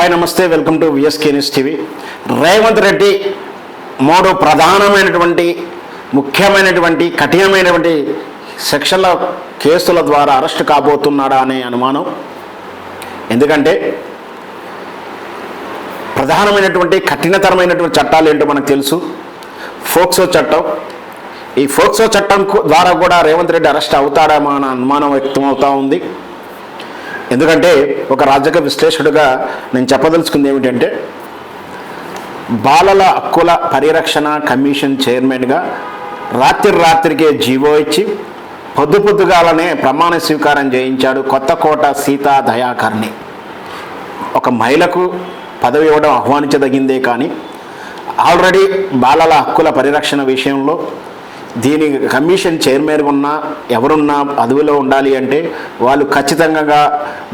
Hi నమస్తే, welcome to VSK news TV. Revanth Reddy మూడు ప్రధానమైనటువంటి ముఖ్యమైనటువంటి కఠినమైనటువంటి సెక్షన్ల కేసుల ద్వారా అరెస్ట్ కాబోతున్నాడా అనే అనుమానం. ఎందుకంటే ప్రధానమైనటువంటి కఠినతరమైనటువంటి చట్టాలు ఏంటో మనకు తెలుసు. ఫోక్సో చట్టం. ఈ ఫోక్సో చట్టం ద్వారా కూడా రేవంత్ రెడ్డి అరెస్ట్ అవుతాడా అన్న అనుమానం వ్యక్తమవుతూ ఉంది. ఎందుకంటే ఒక రాజకీయ విశ్లేషకుడిగా నేను చెప్పదలుచుకుంది ఏమిటంటే, బాలల హక్కుల పరిరక్షణ కమిషన్ చైర్మన్గా రాత్రికే జీవో ఇచ్చి పొద్దుగాలనే ప్రమాణ స్వీకారం చేయించాడు కొత్తకోట సీతా దయాకర్ని. ఒక మహిళకు పదవి ఇవ్వడం ఆహ్వానించదగిందే, కానీ ఆల్రెడీ బాలల హక్కుల పరిరక్షణ విషయంలో దీని కమిషన్ చైర్మన్ ఉన్నా ఎవరున్నా పదవిలో ఉండాలి అంటే వాళ్ళు ఖచ్చితంగా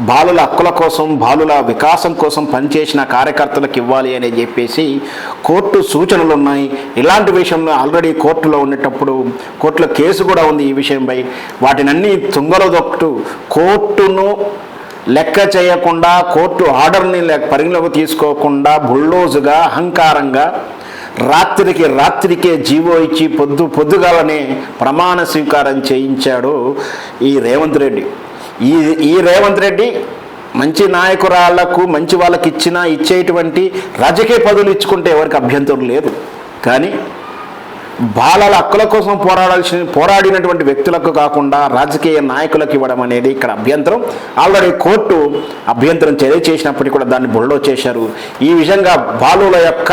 బాలుల హక్కుల కోసం, బాలుల వికాసం కోసం పనిచేసిన కార్యకర్తలకు ఇవ్వాలి అని చెప్పేసి కోర్టు సూచనలు ఉన్నాయి. ఇలాంటి విషయంలో ఆల్రెడీ కోర్టులో ఉండేటప్పుడు కోర్టులో కేసు కూడా ఉంది ఈ విషయంపై. వాటినన్నీ తుంగలో దొక్కుతూ కోర్టును లెక్క చేయకుండా, కోర్టు ఆర్డర్ని పరిగణలోకి తీసుకోకుండా బుల్డోజుగా అహంకారంగా రాత్రికే జీవో ఇచ్చి పొద్దుగాలనే ప్రమాణ స్వీకారం చేయించాడు ఈ రేవంత్ రెడ్డి. ఈ రేవంత్ రెడ్డి మంచి నాయకురాళ్లకు, మంచి వాళ్ళకి ఇచ్చేటువంటి రాజకీయ పదవులు ఇచ్చుకుంటే ఎవరికి అభ్యంతరం లేదు. కానీ బాలల హక్కుల కోసం పోరాడినటువంటి వ్యక్తులకు కాకుండా రాజకీయ నాయకులకు ఇవ్వడం అనేది ఇక్కడ అభ్యంతరం. ఆల్రెడీ కోర్టు అభ్యంతరం చేసినప్పటికీ కూడా దాన్ని బుల్డో చేశారు. ఈ విధంగా బాలుల యొక్క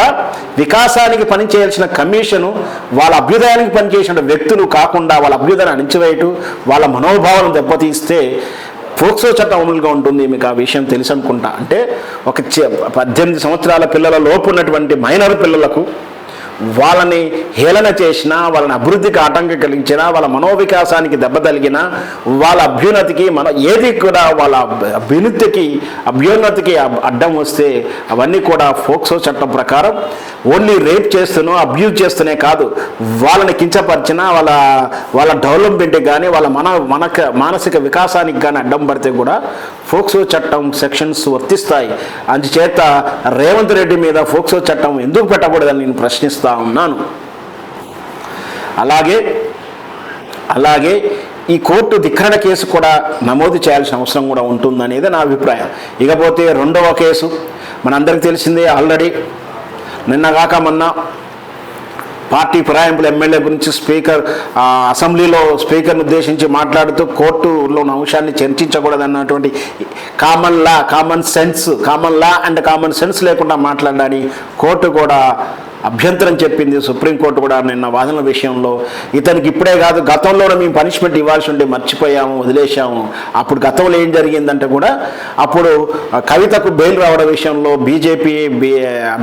వికాసానికి పనిచేయాల్సిన కమిషను వాళ్ళ అభ్యుదయానికి పనిచేసిన వ్యక్తులు కాకుండా వాళ్ళ అభ్యుదయాన్ని అణిచివేయటం, వాళ్ళ మనోభావాలను దెబ్బతీస్తే ఫోక్సో చట్టం అమలుగా ఉంటుంది. మీకు ఆ విషయం తెలుసు అనుకుంటా. అంటే ఒక 18 సంవత్సరాల పిల్లల లోపు ఉన్నటువంటి మైనర్ పిల్లలకు వాళ్ళని హేళన చేసినా, వాళ్ళని అభివృద్ధికి ఆటంకం కలిగించినా, వాళ్ళ మనోవికాసానికి దెబ్బ తగిలినా, వాళ్ళ అభ్యున్నతికి ఏది కూడా వాళ్ళ అభ్యున్నతికి అడ్డం వస్తే అవన్నీ కూడా ఫోక్సో చట్టం ప్రకారం ఓన్లీ రేప్ చేస్తూనో అబ్యూజ్ చేస్తూనే కాదు, వాళ్ళని కించపరిచినా, వాళ్ళ డెవలప్మెంట్కి కానీ వాళ్ళ మానసిక వికాసానికి కానీ అడ్డం పడితే కూడా ఫోక్సో చట్టం సెక్షన్స్ వర్తిస్తాయి. అందుచేత రేవంత్ రెడ్డి మీద ఫోక్సో చట్టం ఎందుకు పెట్టకూడదని నేను ప్రశ్నిస్తాను ఉన్నాను. అలాగే ఈ కోర్టు ధిక్కరణ కేసు కూడా నమోదు చేయాల్సిన అవసరం కూడా ఉంటుందనేది నా అభిప్రాయం. ఇకపోతే రెండవ కేసు మనందరికీ తెలిసిందే. ఆల్రెడీ నిన్నగాక మొన్న పార్టీ ఫిరాయింపుల ఎమ్మెల్యే గురించి అసెంబ్లీలో స్పీకర్ను ఉద్దేశించి మాట్లాడుతూ కోర్టులో ఉన్న అంశాన్ని చర్చించకూడదన్నటువంటి common law and common sense లేకుండా మాట్లాడని కోర్టు కూడా అభ్యంతరం చెప్పింది. సుప్రీంకోర్టు కూడా నిన్న వాదనల విషయంలో ఇతనికి ఇప్పుడే కాదు, గతంలోనే మేము పనిష్మెంట్ ఇవ్వాల్సి ఉంటే మర్చిపోయాము, వదిలేశాము. అప్పుడు గతంలో ఏం జరిగిందంటే కూడా అప్పుడు కవితకు బెయిల్ రావడం విషయంలో బీజేపీ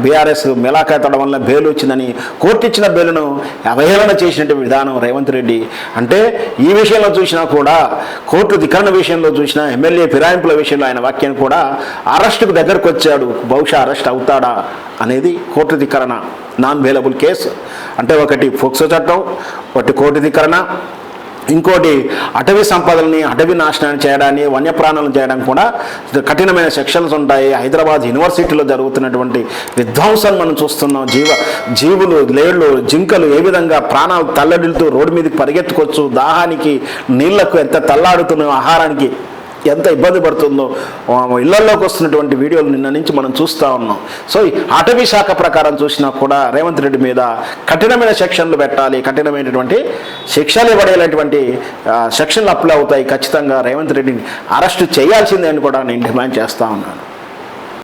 బీఆర్ఎస్ మెలాఖతడం వల్ల బెయిల్ వచ్చిందని కోర్టు ఇచ్చిన బెయిల్ను అవహేళన చేసినటువంటి విధానం రేవంత్ రెడ్డి. అంటే ఈ విషయంలో చూసినా కూడా, కోర్టు ధిక్కరణ విషయంలో చూసినా, ఎమ్మెల్యే ఫిరాయింపుల విషయంలో ఆయన వాక్యాన్ని కూడా అరెస్టుకు దగ్గరకు వచ్చాడు. బహుశా అరెస్ట్ అవుతాడా అనేది కోర్టు ధిక్కరణ నాన్ వేలబుల్ కేసు. అంటే ఒకటి ఫోక్సో చట్టం, ఒకటి కోర్టు ధిక్కరణ, ఇంకోటి అటవీ సంపదలని అటవీ నాశనాన్ని చేయడాన్ని, వన్యప్రాణాలను చేయడానికి కూడా కఠినమైన సెక్షన్స్ ఉంటాయి. హైదరాబాద్ యూనివర్సిటీలో జరుగుతున్నటువంటి విధ్వంసం మనం చూస్తున్నాం. జీవులు, లేళ్లు, జింకలు ఏ విధంగా ప్రాణాలు తల్లడిల్లుతూ రోడ్డు మీదకి పరిగెత్తుకోవచ్చు, దాహానికి నీళ్లకు ఎంత తల్లాడుతున్నాయో, ఆహారానికి ఎంత ఇబ్బంది పడుతుందో ఇళ్లలోకి వస్తున్నటువంటి వీడియోలు నిన్న నుంచి మనం చూస్తూ ఉన్నాం. సో అటవీ శాఖ ప్రకారం చూసినా కూడా రేవంత్ రెడ్డి మీద కఠినమైన సెక్షన్లు పెట్టాలి, కఠినమైనటువంటి శిక్షలు ఇవ్వడేటువంటి సెక్షన్లు అప్లై అవుతాయి. ఖచ్చితంగా రేవంత్ రెడ్డిని అరెస్టు చేయాల్సిందే అని కూడా నేను డిమాండ్ చేస్తూ ఉన్నాను.